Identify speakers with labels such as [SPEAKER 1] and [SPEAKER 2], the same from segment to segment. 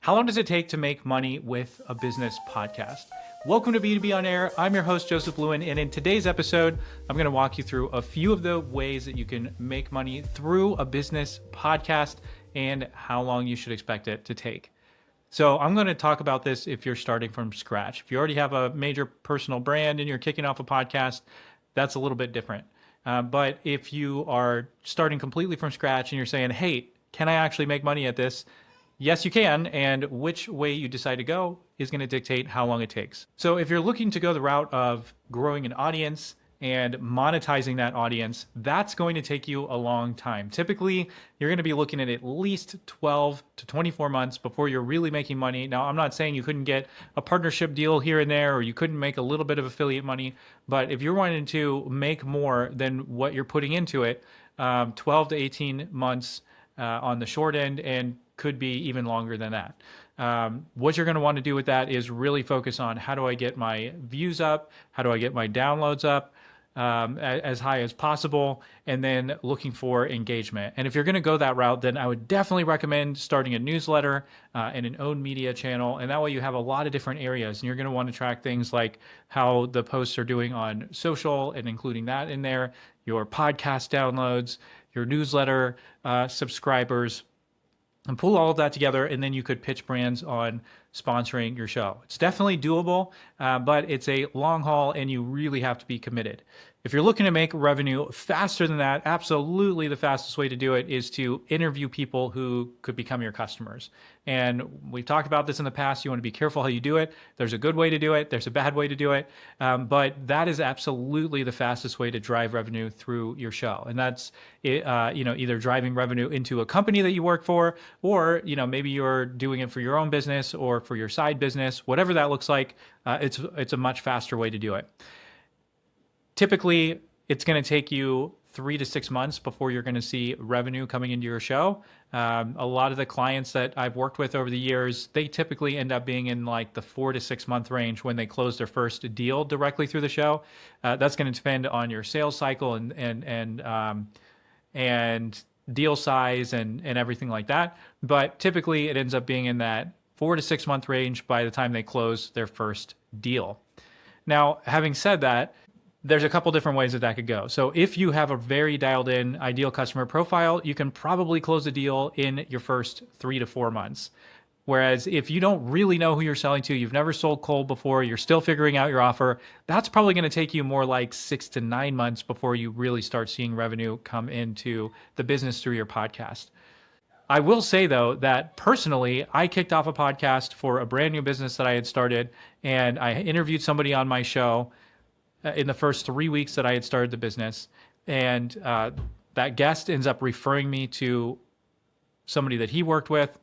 [SPEAKER 1] How long does it take to make money with a business podcast? Welcome to B2B On Air. I'm your host, Joseph Lewin, and in today's episode, I'm going to walk you through a few of the ways that you can make money through a business podcast and how long you should expect it to take. So I'm going to talk about this if you're starting from scratch. If you already have a major personal brand and you're kicking off a podcast, that's a little bit different. But if you are starting completely from scratch and you're saying, hey, can I actually make money at this? Yes, you can, and which way you decide to go is going to dictate how long it takes. So if you're looking to go the route of growing an audience and monetizing that audience, that's going to take you a long time. Typically, you're going to be looking at least 12 to 24 months before you're really making money. Now, I'm not saying you couldn't get a partnership deal here and there, or you couldn't make a little bit of affiliate money, but if you're wanting to make more than what you're putting into it, 12 to 18 months on the short end, and could be even longer than that. What you're going to want to do with that is really focus on how do I get my views up? How do I get my downloads up as high as possible? And then looking for engagement. And if you're going to go that route, then I would definitely recommend starting a newsletter and an owned media channel. And that way you have a lot of different areas, and you're going to want to track things like how the posts are doing on social and including that in there, your podcast downloads, your newsletter subscribers, and pull all of that together, and then you could pitch brands on sponsoring your show. It's definitely doable, but it's a long haul, and you really have to be committed. If you're looking to make revenue faster than that, absolutely the fastest way to do it is to interview people who could become your customers. And we've talked about this in the past. You want to be careful how you do it. There's a good way to do it. There's a bad way to do it. But that is absolutely the fastest way to drive revenue through your show. And that's either driving revenue into a company that you work for, or maybe you're doing it for your own business or for your side business. Whatever that looks like, it's a much faster way to do it. Typically, it's going to take you 3 to 6 months before you're going to see revenue coming into your show. A lot of the clients that I've worked with over the years, they typically end up being in like the 4 to 6 month range when they close their first deal directly through the show. That's going to depend on your sales cycle and deal size and everything like that. But typically, it ends up being in that 4 to 6 month range by the time they close their first deal. Now, having said that, there's a couple different ways that could go. So if you have a very dialed in ideal customer profile, you can probably close a deal in your first 3 to 4 months. Whereas if you don't really know who you're selling to, you've never sold cold before, you're still figuring out your offer, that's probably going to take you more like 6 to 9 months before you really start seeing revenue come into the business through your podcast. I will say, though, that personally, I kicked off a podcast for a brand new business that I had started, and I interviewed somebody on my show in the first 3 weeks that I had started the business. And that guest ends up referring me to somebody that he worked with.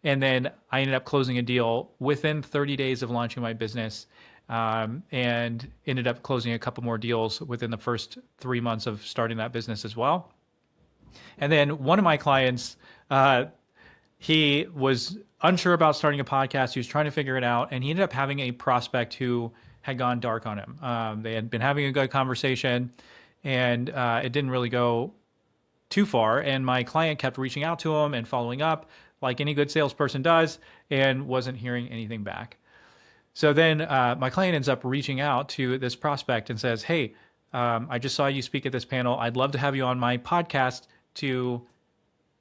[SPEAKER 1] And then I ended up closing a deal within 30 days of launching my business, and ended up closing a couple more deals within the first 3 months of starting that business as well. And then one of my clients, he was unsure about starting a podcast. He was trying to figure it out, and he ended up having a prospect who had gone dark on him. They had been having a good conversation, and it didn't really go too far. And my client kept reaching out to him and following up like any good salesperson does, and wasn't hearing anything back. So then my client ends up reaching out to this prospect and says, hey, I just saw you speak at this panel. I'd love to have you on my podcast to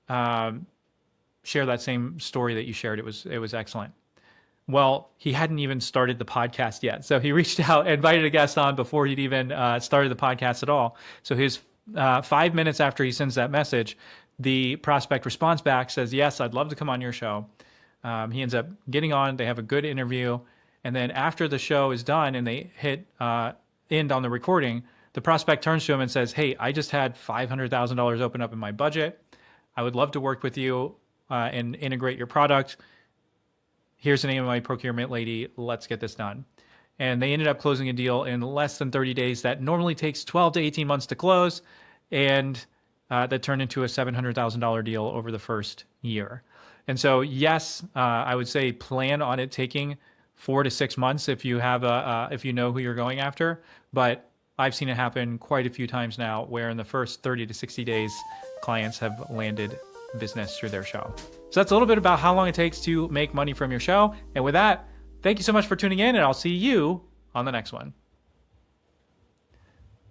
[SPEAKER 1] share that same story that you shared. It was excellent. Well, he hadn't even started the podcast yet. So he reached out, invited a guest on before he'd even started the podcast at all. So his 5 minutes after he sends that message, the prospect responds back, says, yes, I'd love to come on your show. He ends up getting on. They have a good interview. And then after the show is done and they hit end on the recording, the prospect turns to him and says, hey, I just had $500,000 open up in my budget. I would love to work with you and integrate your product. Here's the name of my procurement lady. Let's get this done. And they ended up closing a deal in less than 30 days that normally takes 12 to 18 months to close. And that turned into a $700,000 deal over the first year. And so, yes, I would say plan on it taking 4 to 6 months if you have if you know who you're going after. But I've seen it happen quite a few times now where in the first 30 to 60 days, clients have landed business through their show. So that's a little bit about how long it takes to make money from your show. And with that, thank you so much for tuning in, and I'll see you on the next one.